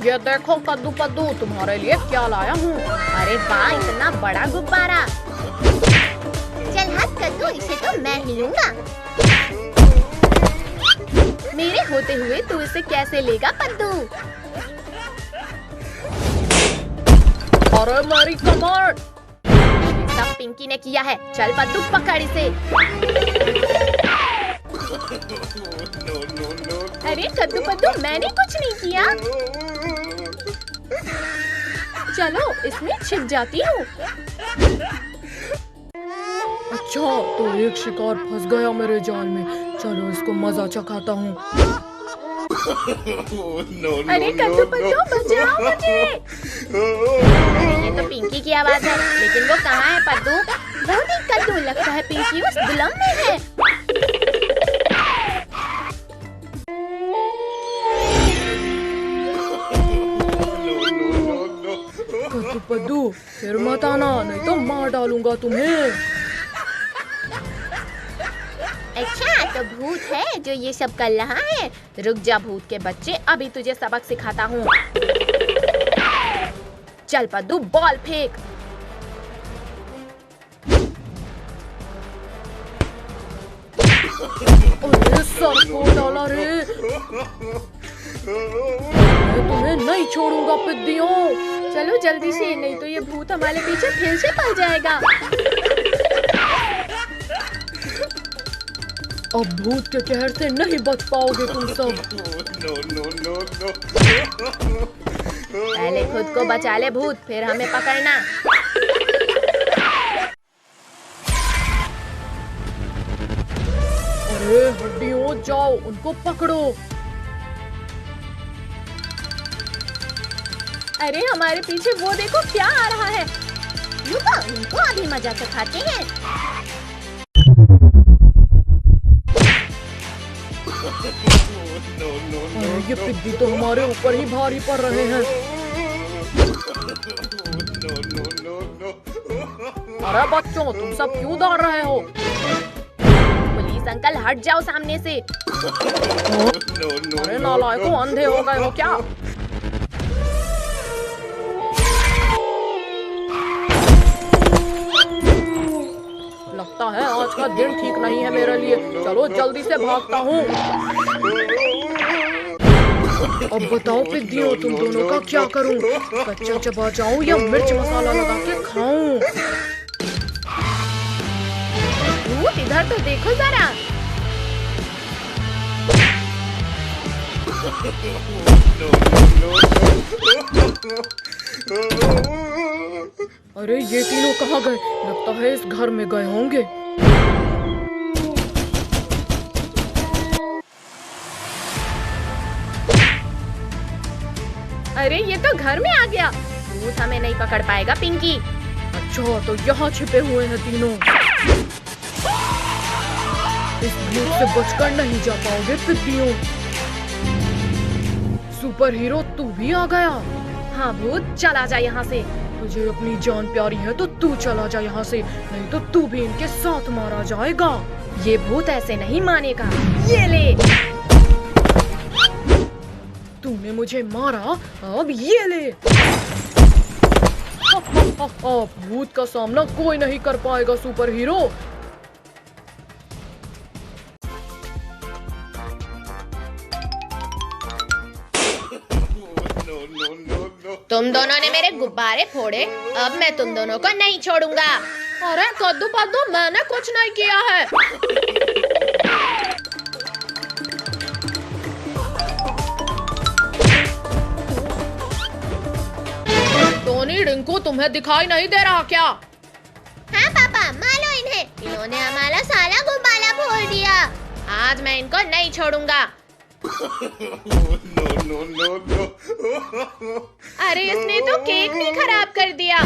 ये देखो कद्दू पद्दू, तुम्हारे लिए क्या लाया हूँ। अरे वाह, इतना बड़ा गुब्बारा। चल हट कद्दू, इसे तो मैं ही लूंगा। मेरे होते हुए तू इसे कैसे लेगा पद्दू? अरे मेरी कमर। सब पिंकी ने किया है। चल पद्दू पकड़ इसे। अरे कद्दू पद्दू, मैंने कुछ नहीं किया। चलो इसमें छिप जाती हूँ। अच्छा, तो एक शिकार फंस गया मेरे जाल में। चलो इसको मजा चखाता हूँ। अरे कद्दू पद्दू, बचाओ मुझे। अरे ये तो पिंकी की आवाज है, लेकिन वो कहाँ है पद्दू? वो देख कद्दू, लगता है पिंकी उस दुलम में है। कद्दू पद्दू, फिर मत आना, नहीं तो मार डालूंगा तुम्हें। अच्छा, तो भूत है जो ये सब कर रहा है। रुक जा भूत के बच्चे, अभी तुझे सबक सिखाता हूँ। चल पद्दू, बॉल फेंक। अरे सर को डाला रे। मैं तुम्हें नहीं छोड़ूंगा पिद्दियों। चलो जल्दी से, नहीं तो ये भूत हमारे पीछे फिर से पड़ जाएगा। अब भूत के कहर से नहीं बच पाओगे तुम सब। पहले खुद को बचा ले भूत, फिर हमें पकड़ना। अरे हड्डियों, जाओ उनको पकड़ो। अरे हमारे पीछे वो देखो क्या आ रहा है। रुको, इनको अभी मजा सिखाते हैं। अरे ये पिद्दी तो हमारे ऊपर ही भारी पड़ रहे हैं। अरे बच्चों, तुम सब क्यों दौड़ रहे हो? पुलिस अंकल, हट जाओ सामने से। अरे नालायकों, अंधे हो गए हो क्या? लगता है आज का दिन ठीक नहीं है मेरे लिए। चलो जल्दी से भागता हूँ। अब बताओ पिद्दियों, तुम दोनों का क्या करूँ? कच्चा चबा जाऊँ या मिर्च मसाला लगा के खाऊं? भूत इधर तो देखो जरा। अरे ये तीनों कहाँ गए? लगता है इस घर में गए होंगे। अरे ये तो घर में आ गया। भूत हमें नहीं पकड़ पाएगा पिंकी। अच्छा, तो यहाँ छिपे हुए हैं तीनों। इस भूत से बचकर नहीं जा पाओगे पिद्दियों। सुपर हीरो, तू भी आ गया? हाँ भूत, चला जा यहाँ से। तुझे अपनी जान प्यारी है तो तू चला जा यहाँ से, नहीं तो तू भी इनके साथ मारा जाएगा। ये भूत ऐसे नहीं मानेगा। ये ले। तूने मुझे मारा, अब ये ले। भूत का सामना कोई नहीं कर पाएगा सुपर हीरो। तुम दोनों ने मेरे गुब्बारे फोड़े, अब मैं तुम दोनों को नहीं छोड़ूंगा। अरे कद्दू पद्दू, मैंने कुछ नहीं किया है। टोनी, रिंकू, तुम्हें दिखाई नहीं दे रहा क्या? हाँ पापा, मारो इन्हें। इन्होंने हमारा सारा गुब्बारा फोड़ दिया। आज मैं इनको नहीं छोड़ूंगा। अरे इसने तो केक भी खराब कर दिया।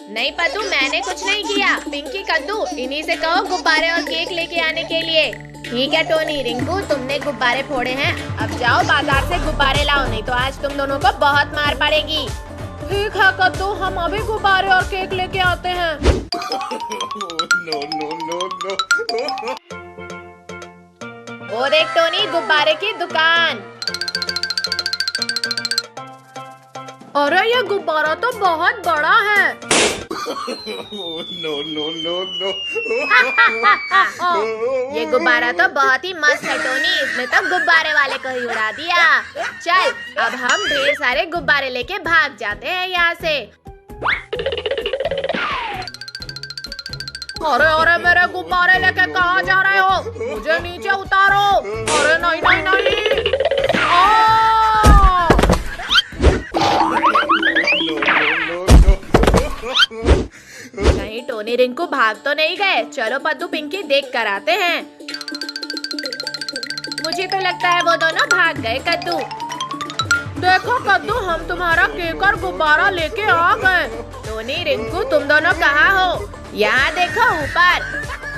नहीं पद्दू, मैंने कुछ नहीं किया। पिंकी, कद्दू, इन्हीं से कहो गुब्बारे और केक लेके आने के लिए। ठीक है टोनी, रिंकू, तुमने गुब्बारे फोड़े हैं, अब जाओ बाजार से गुब्बारे लाओ, नहीं तो आज तुम दोनों को बहुत मार पड़ेगी। ठीक है कद्दू, हम अभी गुब्बारे और केक लेके आते हैं। वो देख टोनी, गुब्बारे की दुकान। अरे ये गुब्बारा तो बहुत बड़ा है। No, no, no, no. ये गुब्बारा तो बहुत ही मस्त है टोनी, इसने तो गुब्बारे वाले को ही उड़ा दिया। चल अब हम ढेर सारे गुब्बारे लेके भाग जाते हैं यहाँ से। अरे अरे मेरे गुब्बारे लेके कहाँ जा रहे हो? मुझे नीचे उतारो। अरे नहीं नहीं नहीं। कहीं टोनी रिंकू भाग तो नहीं गए? चलो पद्दू पिंकी देख कर आते हैं। मुझे तो लगता है वो दोनों भाग गए। कद्दू देखो कद्दू, हम तुम्हारा केक और गुब्बारा लेके आ गए। टोनी रिंकू तुम दोनों कहाँ हो? यहाँ देखो ऊपर।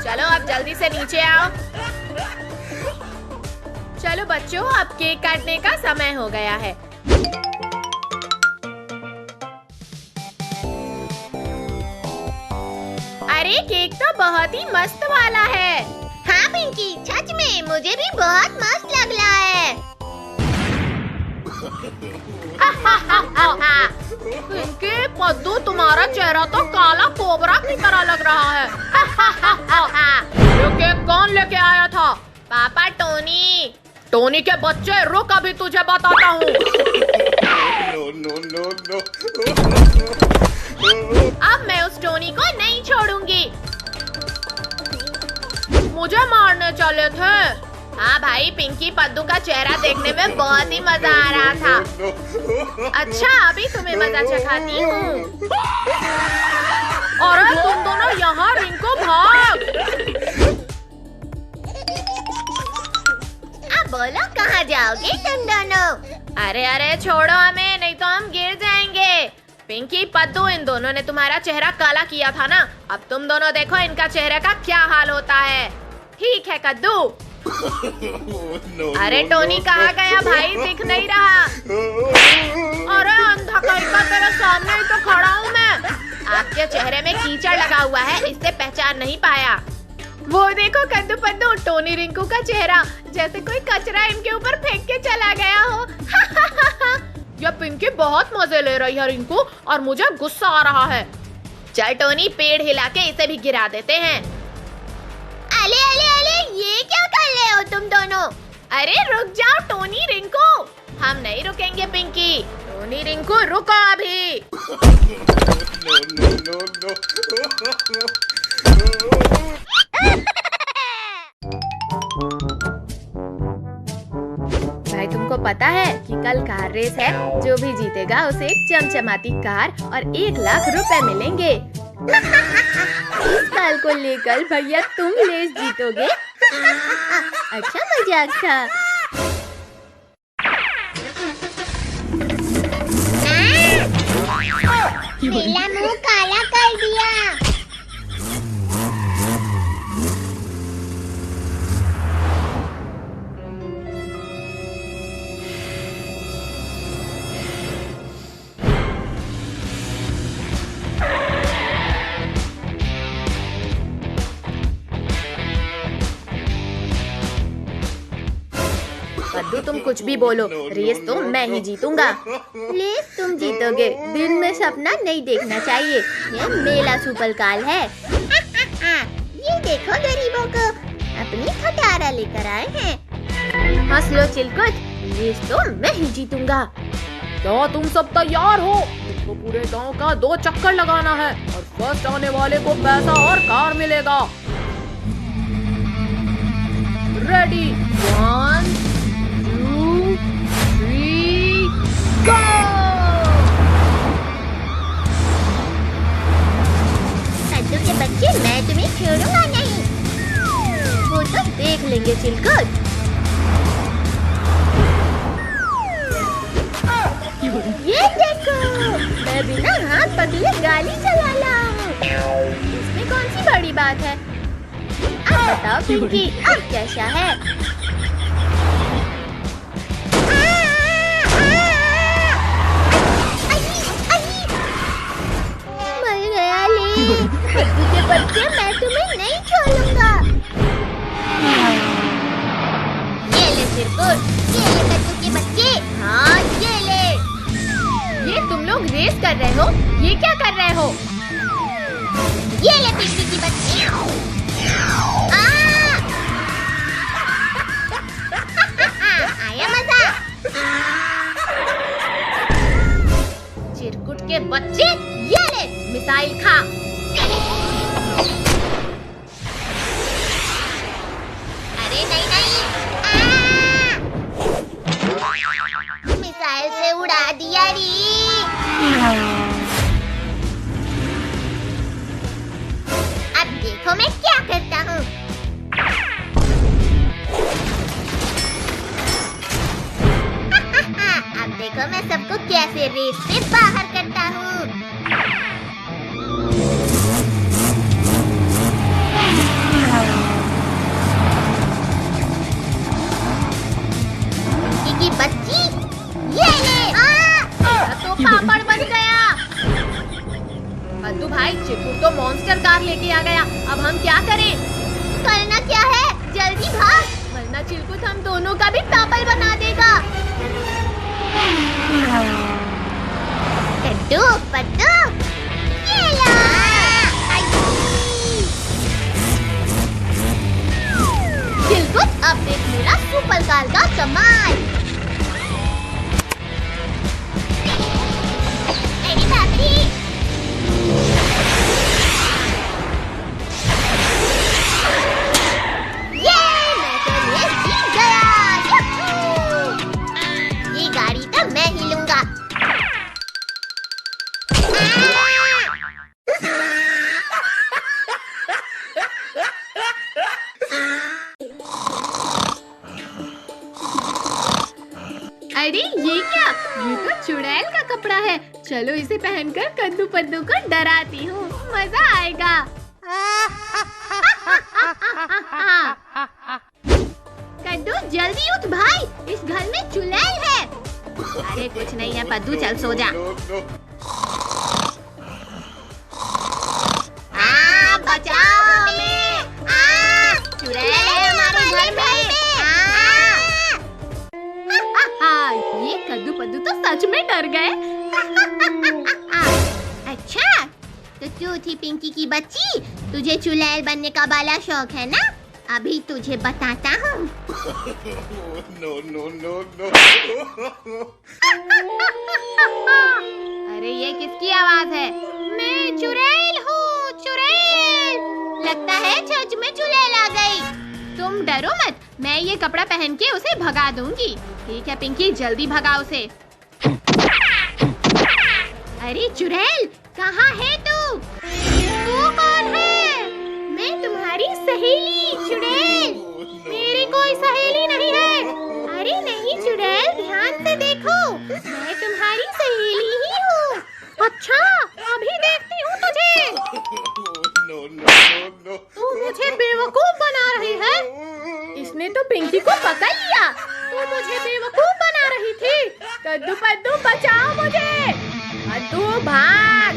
चलो अब जल्दी से नीचे आओ। चलो बच्चों, अब केक काटने का समय हो गया है। अरे केक तो बहुत ही मस्त वाला है। हाँ पिंकी, सच में मुझे भी बहुत मस्त लग रहा है। पिंकी, पद्दू, तुम्हारा चेहरा तो काला कोबरा की तरह लग रहा है। ये केक कौन लेके आया था? पापा टोनी। टोनी के बच्चे, रुक अभी तुझे बताता हूँ। No, no, no, अब मैं उस टोनी को नहीं छोड़ूंगी। मुझे मारने चले थे। हाँ भाई, पिंकी पद्दू का चेहरा देखने में बहुत ही मजा आ रहा था। अच्छा, अभी तुम्हें मजा चखाती हूँ। अरे तुम दोनों यहाँ, रिंकू भाग। अब बोलो कहाँ जाओगे तुम दोनों? अरे अरे छोड़ो हमें, नहीं तो हम गिर जाएंगे। पिंकी पद्दू, इन दोनों ने तुम्हारा चेहरा काला किया था ना, अब तुम दोनों देखो इनका चेहरे का क्या हाल होता है। ठीक है कद्दू। अरे टोनी कहाँ गया भाई? दिख नहीं रहा। अरे अंधा कहीं का, तेरे सामने ही तो खड़ा हूँ मैं। आपके चेहरे में कीचड़ लगा हुआ है, इससे पहचान नहीं पाया। वो देखो कद्दू पद्दू, टोनी रिंकू का चेहरा जैसे कोई कचरा इनके ऊपर फेंक के चला गया हो। ये पिंकी बहुत मजे ले रही है रिंकू, और मुझे गुस्सा आ रहा है। चल टोनी, पेड़ हिला के इसे भी गिरा देते हैं। अले अले अले, ये क्या कर रहे हो तुम दोनों? अरे रुक जाओ टोनी रिंकू। हम नहीं रुकेंगे पिंकी। टोनी रिंकू रुको अभी। भाई तुमको पता है कि कल कार रेस है, जो भी जीतेगा उसे एक चमचमाती कार और 1 लाख रुपए मिलेंगे। इस साल को लेकर भैया तुम रेस जीतोगे। अच्छा मजाक था। मेरा मुंह काला कर दिया। पद्दू तुम कुछ भी बोलो, रेस तो मैं ही जीतूंगा। रेस तुम जीतोगे, दिन में सपना नहीं देखना चाहिए, ये मेला सुपल काल है। ये देखो गरीबों को, अपनी खटारा लेकर आए हैं। हंस लो चिलकुट, रेस तो मैं ही जीतूंगा। क्या तुम सब तैयार हो? तो पूरे गांव का 2 चक्कर लगाना है और फर्स्ट आने वाले को पैसा और कार मिलेगा। रेडी, 1 2 3 गो! कद्दू के बच्चे, मैं तुम्हें छोड़ूंगा नहीं। वो तो देख लेंगे चिलकुट। ये देखो, मैं बिना हाथ पकड़े गाड़ी चला रहा हूँ। इसमें कौन सी बड़ी बात है? अब बताओ पिंकी, अब कैसा है? मर गया ले। कद्दू के बच्चे, मैं तुम्हें नहीं छोड़ूंगा। ये ले चिरकुट, ये ले कद्दू के बच्चे, हाँ ये ले। ये तुम लोग बदतमीज कर रहे हो? ये क्या कर रहे हो? ये ले पिंकी की बच्ची। आया मजा। चिरकुट के बच्चे, ये ले मिसाइल खा। अरे नहीं नहीं, मिसाइल से उड़ा दिया री। अब देखो मैं क्या करता हूँ। अब देखो मैं सबको कैसे रेस से बाहर करता हूँ। की बच्ची, ये ले। तो पापड़ बन गया। पद्दू भाई, चिरकुट तो मॉन्स्टर कार लेके आ गया। अब हम क्या करें? करना क्या है? जल्दी भाग, वरना चिरकुट हम दोनों का भी पापड़ बना देगा। कद्दू पद्दू, ये लो। चिरकुट, अब देख मेरा सुपर कार का कमाल। मेरी बाबरी। ये मैं तो ये जीत गया। ये गाड़ी तो मैं ही लूंगा। अरे ये क्या? ये तो चुड़ैल का कपड़ा है। चलो इसे पहनकर कद्दू पद्दू को डराती हूँ, मजा आएगा। कद्दू जल्दी उठ भाई, इस घर में चुड़ैल है। अरे कुछ नहीं है पद्दू, चल सो जा। बचाओ हमें। चुड़ैल है हमारे घर में। ये कद्दू पद्दू तो सच में डर गए। अच्छा, तो तू थी पिंकी की बच्ची, तुझे चुड़ैल बनने का बाला शौक है ना? अभी तुझे बताता हूँ। No, no, no, no. अरे ये किसकी आवाज है? मैं चुड़ैल हूँ, चुड़ैल। लगता है सच में चुड़ैल आ गई। तुम डरो मत, मैं ये कपड़ा पहन के उसे भगा दूंगी। ठीक है पिंकी, जल्दी भगा उसे। अरे चुड़ैल, कहाँ है तू? तू कौन है? मैं तुम्हारी सहेली चुड़ैल। मेरी कोई सहेली नहीं है। अरे नहीं चुड़ैल, ध्यान से देखो, मैं तुम्हारी सहेली ही हूँ। अच्छा, अभी देखती हूँ तुझे। No, no, no, no. तू मुझे बेवकूफ बना रही है। इसने तो पिंकी को पकड़ लिया। तू मुझे बेवकूफ बना रही थी। कद्दू पद्दू बचाओ मुझे। कद्दू भाग।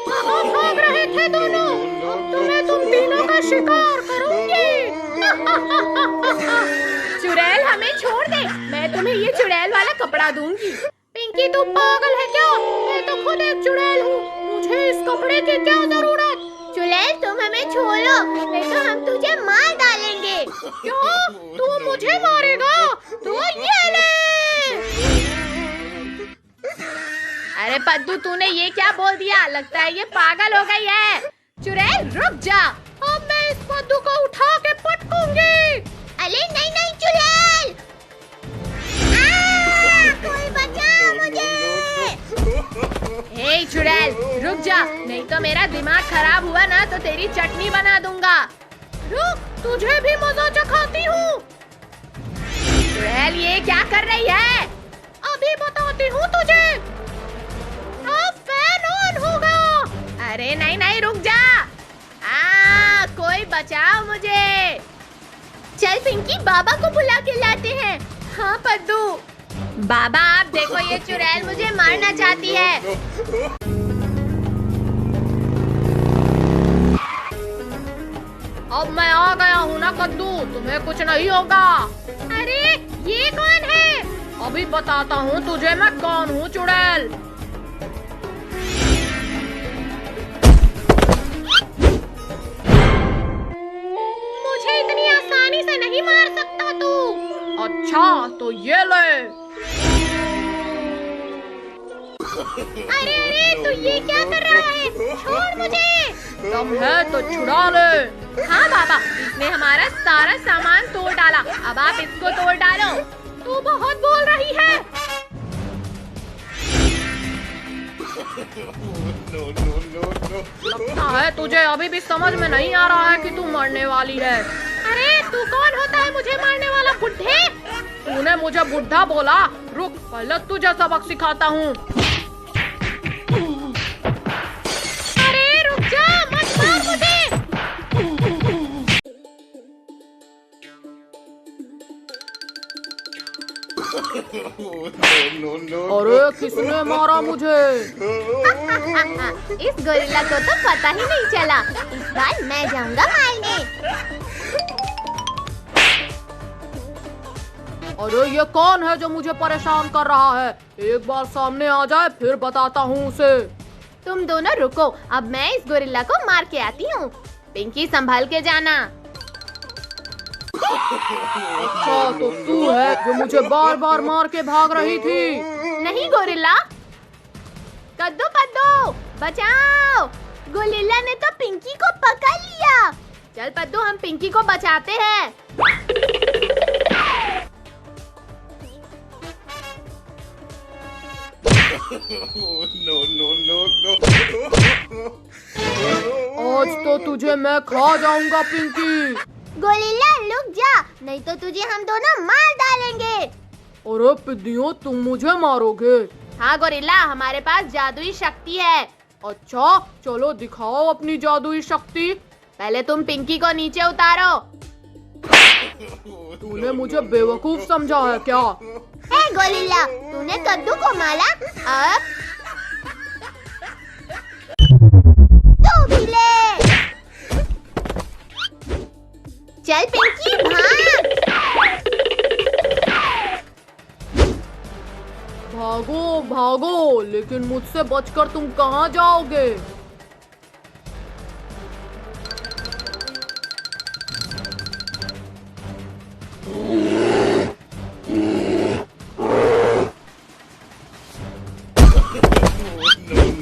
कहाँ भाग रहे थे दोनों? अब तो मैं तुम तीनों का शिकार करूंगी। चुड़ैल हमें छोड़ दे, मैं तुम्हें ये चुड़ैल वाला कपड़ा दूंगी। पिंकी तू पागल है क्या? मैं तो खुद एक चुड़ैल हूँ, मुझे इस कपड़े की क्या जरूरत? चुड़ैल तुम हमें छोड़ो, नहीं तो हम तुझे मार डालेंगे। क्यों? तू मुझे मारेगा? तो ये ले। अरे पद्दू, तूने ये क्या बोल दिया? लगता है ये पागल हो गई है। चुड़ैल रुक जा, अब मैं इस पद्दू को उठा के पटकूंगी। अरे नहीं नहीं चुड़ैल, कोई बचाओ मुझे। हे चुड़ैल रुक जा, नहीं तो मेरा दिमाग खराब हुआ ना तो तेरी चटनी बना दूंगा। रुक, तुझे भी मजा चखाती हूँ। चुड़ैल ये क्या कर रही है? अभी बताती हूँ तुझे। अब फैन ऑन होगा। अरे नहीं नहीं रुक जा। कोई बचाओ मुझे। चल पिंकी, बाबा को बुला के लाते हैं। हाँ पद्दू। बाबा आप देखो, ये चुड़ैल मुझे मारना चाहती है। अब मैं आ गया हूँ ना कद्दू, तुम्हें कुछ नहीं होगा। अरे ये कौन है? अभी बताता हूँ तुझे मैं कौन हूँ चुड़ैल। मुझे इतनी आसानी से नहीं मार सकता तू। अच्छा तो ये ले। अरे अरे तू ये क्या कर रहा है? छोड़ मुझे। दम है तो छुड़ा ले। हाँ बाबा, इसने हमारा सारा सामान तोड़ डाला, अब आप इसको तोड़ डालो। तू बहुत बोल रही है। No, no, no, no. लगता है तुझे अभी भी समझ में नहीं आ रहा है कि तू मरने वाली है। अरे तू कौन होता है मुझे मारने वाला बुड्ढे? तूने मुझे बुढ़ा बोला। रुक, पहले तुझे सबक सिखाता हूँ। अरे रुक जा, मत मार मुझे। No, no, no. अरे किसने मारा मुझे? इस गोरिल्ला को तो पता ही नहीं चला। इस बार मैं जाऊंगा मारने। अरे ये कौन है जो मुझे परेशान कर रहा है? एक बार सामने आ जाए फिर बताता हूँ उसे। तुम दोनों रुको, अब मैं इस गोरिल्ला को मार के आती हूँ। पिंकी संभाल के जाना। अच्छा तो तू है जो मुझे बार बार मार के भाग रही थी। नहीं गोरिल्ला। कद्दू पद्दू बचाओ, गोरिल्ला ने तो पिंकी को पकड़ लिया। चल पद्दू हम पिंकी को बचाते हैं। No, no, no, no. आज तो तुझे मैं खा जाऊंगा पिंकी। गोरिल्ला रुक जा, नहीं तो तुझे हम दोनों मार डालेंगे। अरे पिद्दियों तुम मुझे मारोगे? हाँ गोरिल्ला, हमारे पास जादुई शक्ति है। अच्छा चलो दिखाओ अपनी जादुई शक्ति। पहले तुम पिंकी को नीचे उतारो। तूने मुझे बेवकूफ समझा है क्या? हे गोरिल्ला, तूने कद्दू को मारा, अब तू भी ले। चल पिंकी भाग। भागो भागो, लेकिन मुझसे बचकर तुम कहाँ जाओगे?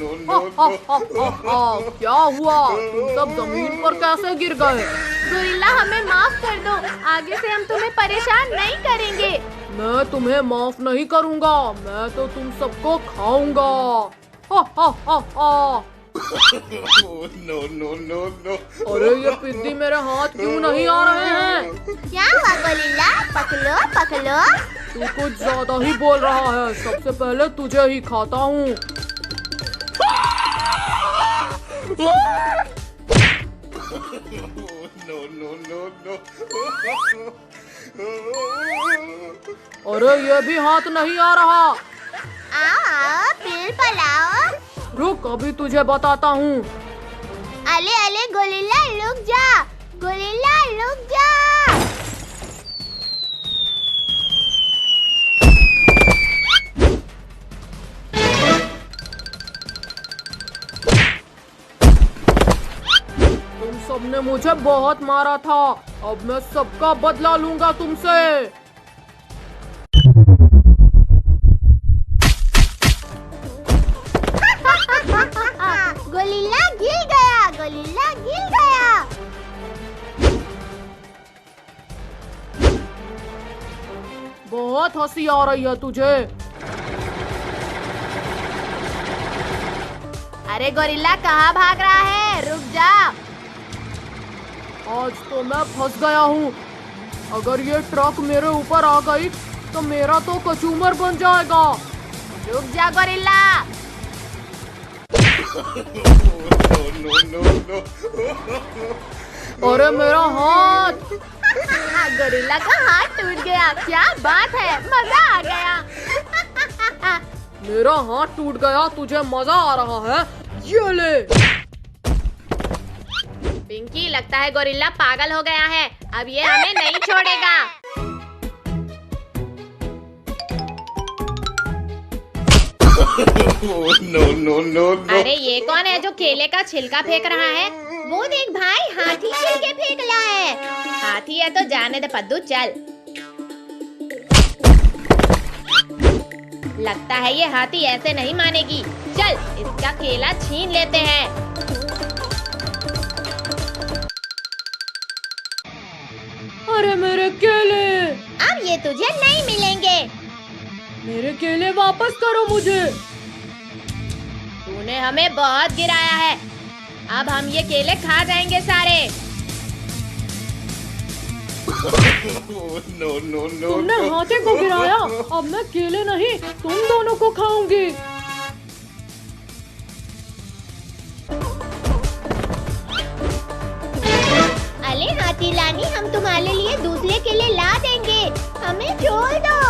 No, no, no. क्या हुआ? तुम सब जमीन पर कैसे गिर गए? गोरिल्ला हमें माफ कर दो, आगे से हम तुम्हें परेशान नहीं करेंगे। मैं तुम्हें माफ नहीं करूंगा, मैं तो तुम सबको खाऊंगा। हा हा हा हा। No, no, no, no. अरे ये पिद्दी मेरे हाथ क्यों नहीं आ रहे हैं? क्या हुआ गोरिल्ला? पकड़ो पकड़ो। तू कुछ ज्यादा ही बोल रहा है, सबसे पहले तुझे ही खाता हूँ। No, no, no, no. अरे ये भी हाथ नहीं आ रहा। आओ आओ, पेड़ पर आओ। रुक अभी तुझे बताता हूँ। अले अले गोरिल्ला रुक जा, गोरिल्ला रुक जा। तुम सबने मुझे बहुत मारा था, अब मैं सबका बदला लूंगा तुमसे। गोरिल्ला गिर गया, गोरिल्ला गिर गया। बहुत हंसी आ रही है तुझे। अरे गोरिल्ला कहाँ भाग रहा है? रुक जा। आज तो मैं फंस गया हूँ। अगर ये ट्रक मेरे ऊपर आ गई तो मेरा तो कचूमर बन जाएगा। रुक जा gorilla. No, no, no, no. अरे मेरा हाथ। गोरिल्ला का हाथ टूट गया, क्या बात है, मजा आ गया। मेरा हाथ टूट गया, तुझे मजा आ रहा है? ये ले। पिंकी लगता है गोरिल्ला पागल हो गया है, अब ये हमें नहीं छोड़ेगा। no, no, no, no. अरे ये कौन है जो केले का छिलका फेंक रहा है? वो देख भाई, हाथी छिलके फेंक रहा है। हाथी है तो जाने दे पद्दू, चल। लगता है ये हाथी ऐसे नहीं मानेगी। चल इसका केला छीन लेते हैं। अरे मेरे केले, अब ये तुझे नहीं मिलेंगे। मेरे केले वापस करो मुझे। तूने हमें बहुत गिराया है, अब हम ये केले खा जाएंगे सारे। No, no, no, तुमने no. हाथी को गिराया, अब मैं केले नहीं तुम दोनों को खाऊंगी। अरे हाथी रानी, हम तुम्हारे लिए दूसरे केले ला देंगे, हमें छोड़ दो।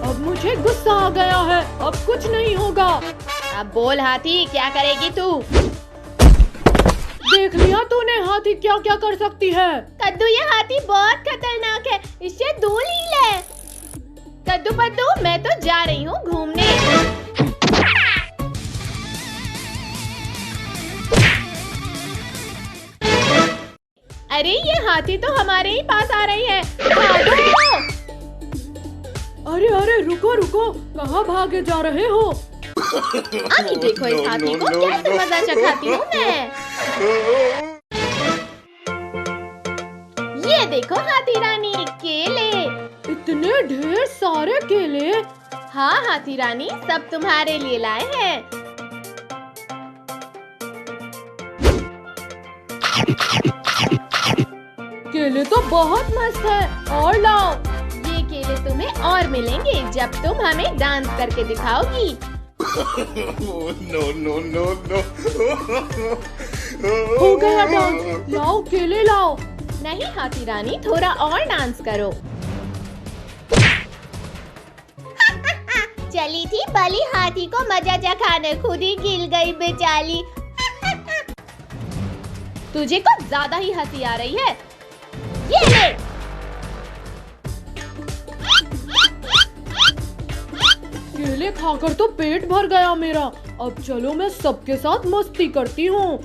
अब मुझे गुस्सा आ गया है, अब कुछ नहीं होगा। अब बोल हाथी, क्या करेगी तू? देख लिया तूने हाथी क्या क्या कर सकती है। कद्दू, ये हाथी बहुत खतरनाक है, इससे दूर ही ले। कद्दू पद्दू, मैं तो जा रही हूँ घूमने। अरे ये हाथी तो हमारे ही पास आ रही है, भागो! अरे अरे रुको रुको, कहाँ भागे जा रहे हो? अभी देखो इस हाथी को कैसे मजा चखाती हूँ मैं। ये देखो हाथी रानी, केले। इतने ढेर सारे केले। हाँ हाथी रानी, सब तुम्हारे लिए लाए हैं। केले तो बहुत मस्त है, और लाओ। ये केले तुम्हें और मिलेंगे जब तुम हमें डांस करके दिखाओगी। No, no, no, no. हो गया डांस, लाओ केले लाओ। नहीं हाथी रानी, थोड़ा और डांस करो। चली थी भली हाथी को मजा चखाने, खुद ही गिर गई बेचारी। तुझे कुछ ज्यादा ही हंसी आ रही है। ये ले। केले खाकर तो पेट भर गया मेरा, अब चलो मैं सबके साथ मस्ती करती हूँ।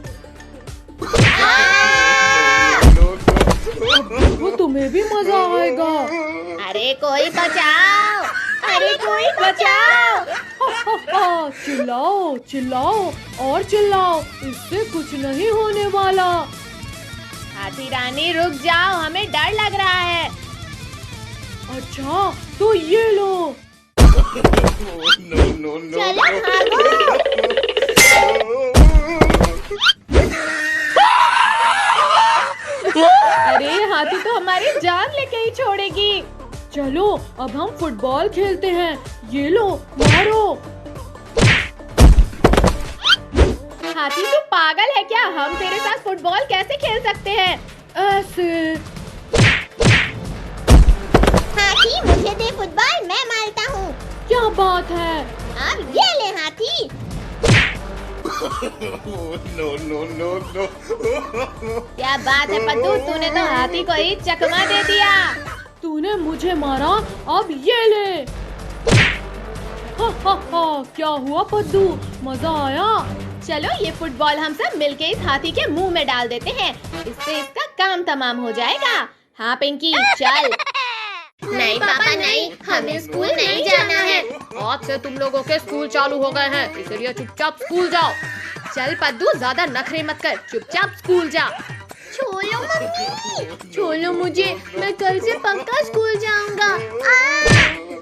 वो तुम्हें भी मजा आएगा। अरे कोई बचाओ, अरे कोई बचाओ। चिल्लाओ चिल्लाओ और चिल्लाओ, इससे कुछ नहीं होने वाला। हाथी रानी रुक जाओ, हमें डर लग रहा है। अच्छा तो ये लो। No, no, no. चलो भागो। अरे हाथी तो हमारी जान लेके ही छोड़ेगी। चलो अब हम फुटबॉल खेलते हैं, ये लो मारो। हाथी तू पागल है क्या? हम तेरे साथ फुटबॉल कैसे खेल सकते हैं? ऐसे। हाथी मुझे दे फुटबॉल, मैं मारता हूँ। क्या बात है? अब ये ले हाथी। No, no, no, no. क्या बात है पद्दू, तूने तो हाथी को ही चकमा दे दिया। तूने मुझे मारा, अब ये ले। हा, क्या हुआ पद्दू, मजा आया? चलो ये फुटबॉल हम सब मिलके इस हाथी के मुंह में डाल देते हैं, इससे इसका काम तमाम हो जाएगा। हाँ पिंकी चल। नहीं पापा नहीं, हमें स्कूल नहीं जाना है। आज से तुम लोगों के स्कूल चालू हो गए हैं, इसलिए चुपचाप स्कूल जाओ। चल पद्दू, ज्यादा नखरे मत कर, चुपचाप स्कूल जा। छोड़ो मम्मी, छोड़ो मुझे, मैं कल से पक्का स्कूल जाऊंगा।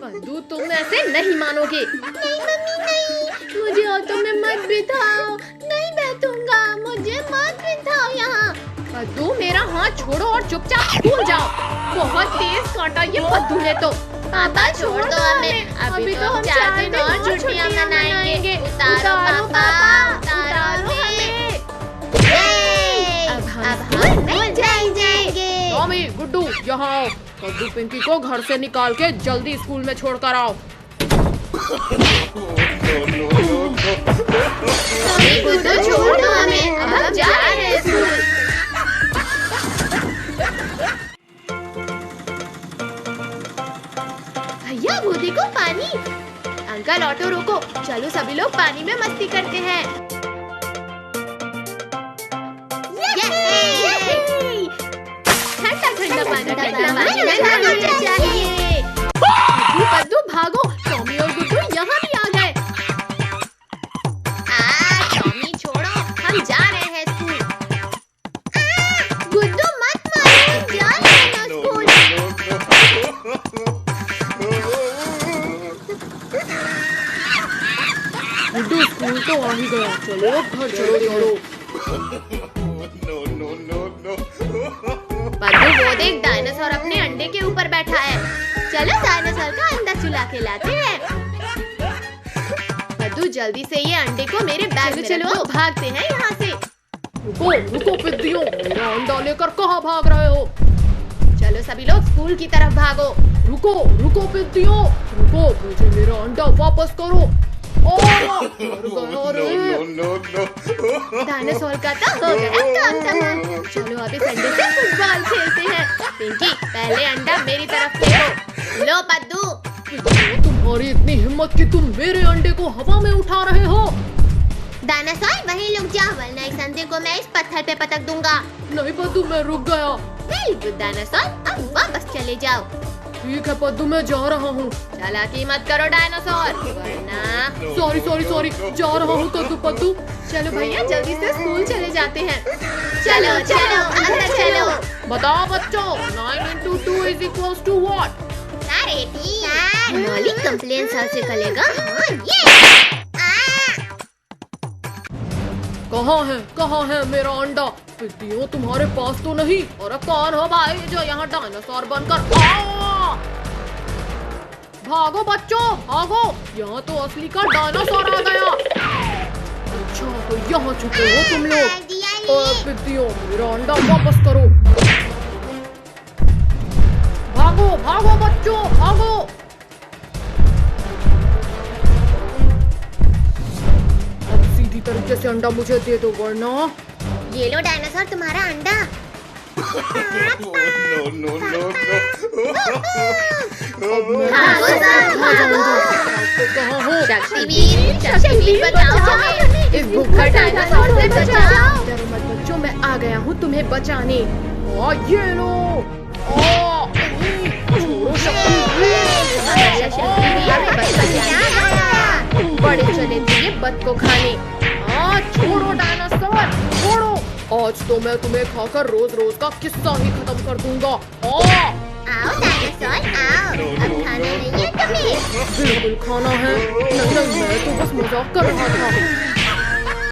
पद्दू तुम ऐसे नहीं मानोगे। नहीं मम्मी नहीं, मुझे ऑटो में मत बिठाओ, नहीं बैठूंगा, मुझे मत बिठाओ यहाँ। पद्दू मेरा हाथ छोड़ो और चुपचाप स्कूल जाओ। बहुत तेज काटा ये पद्दू ने तो। पापा छोड़ दो हमें, अभी तो हम 4 दिन और छुट्टियां मनाएंगे। उतारो पापा, उतारो हमें। अब हम स्कूल जाएंगे। टॉमी, गुड्डू यहाँ आओ। पद्दू पिंकी को घर से निकाल के जल्दी स्कूल में छोड़ कर आओ। टॉमी गुड्डू छोड़ दो हमें, अब हम जा रहे हैं स्कूल। भैया वो देखो पानी। अंकल ऑटो रोको, चलो सभी लोग पानी में मस्ती करते हैं। ठंडा ठंडा पानी चाहिए। पद्दू भागो, टॉमी और गुड्डू यहाँ भी आ गए। टॉमी छोड़ो, हम जा रहे हैं स्कूल। गुड्डू मत मारो, जा रहे हैं स्कूल। गुड्डू स्कूल तो आ ही गया, चलो घर चलो। पद्दू वो देख, डायनासोर अपने अंडे के ऊपर बैठा है। चलो डायनासोर का अंडा चुला के लाते हैं। पद्दू जल्दी से ये अंडे को मेरे बैग में चलो भागते हैं यहाँ से। रुको रुको पिद्दियों, मेरा अंडा लेकर कहाँ भाग रहे हो? चलो सभी लोग स्कूल की तरफ भागो। रुको रुको पिद्दियों, रुको, मुझे मेरा अंडा वापस करो। डायनासोर का तो हो गया काम तमाम। चलो अभी संडे से फुटबॉल खेलते हैं। पिंकी पहले अंडा मेरी तरफ फेंको। लो पद्दू। तुम्हारी इतनी हिम्मत कि तुम मेरे अंडे को हवा में उठा रहे हो? डायनासोर वहीं रुक जा, वरना इस अंडे को मैं इस पत्थर पे पटक दूंगा। नहीं पद्दू, मैं रुक गया। वेरी गुड डायनासोर, अब वापस चले जाओ। ठीक है पद्दू, मैं जा रहा हूँ। चालाकी मत करो डायनासोर, वरना। सॉरी, जा रहा हूँ पद्दू। चलो भैया जल्दी से स्कूल चले जाते हैं। चलो चलो अंदर चलो। बताओ बच्चों, 9 into 2 is equals to what? मौलिक कंप्लेन सर से करेगा। ये कहाँ है मेरा अंडा? पिद्दियों तुम्हारे पास तो नहीं। और कौन हो भाई जो यहाँ डायनासोर बनकर भागो बच्चों भागो, यहाँ तो असली का डायनासोर आ गया। अच्छा तो यहाँ छुपे हो तुम लोग। और पिद्दियों मेरा अंडा वापस करो। भागो बच्चों भागो। अब सीधी तरीके से अंडा मुझे दे दो, वरना ये लो डायनासोर तुम्हारा अंडा। शक्तिवीर बचाओ हमें, इस भूखा डायनासोर से बचाओ। डरो मत बच्चों, मैं आ गया हूँ तुम्हें बचाने। ये लो। छोड़ो बड़े चले थे ये बद को खाने। छोड़ो डायनासोर छोड़ो, आज तो मैं तुम्हें खाकर रोज रोज का किस्सा ही खत्म कर दूंगा। आओ डायनासोर आओ, अब खाना नहीं है तुम्हें? बिल्कुल खाना है। नहीं मैं तो बस मजाक कर रहा था।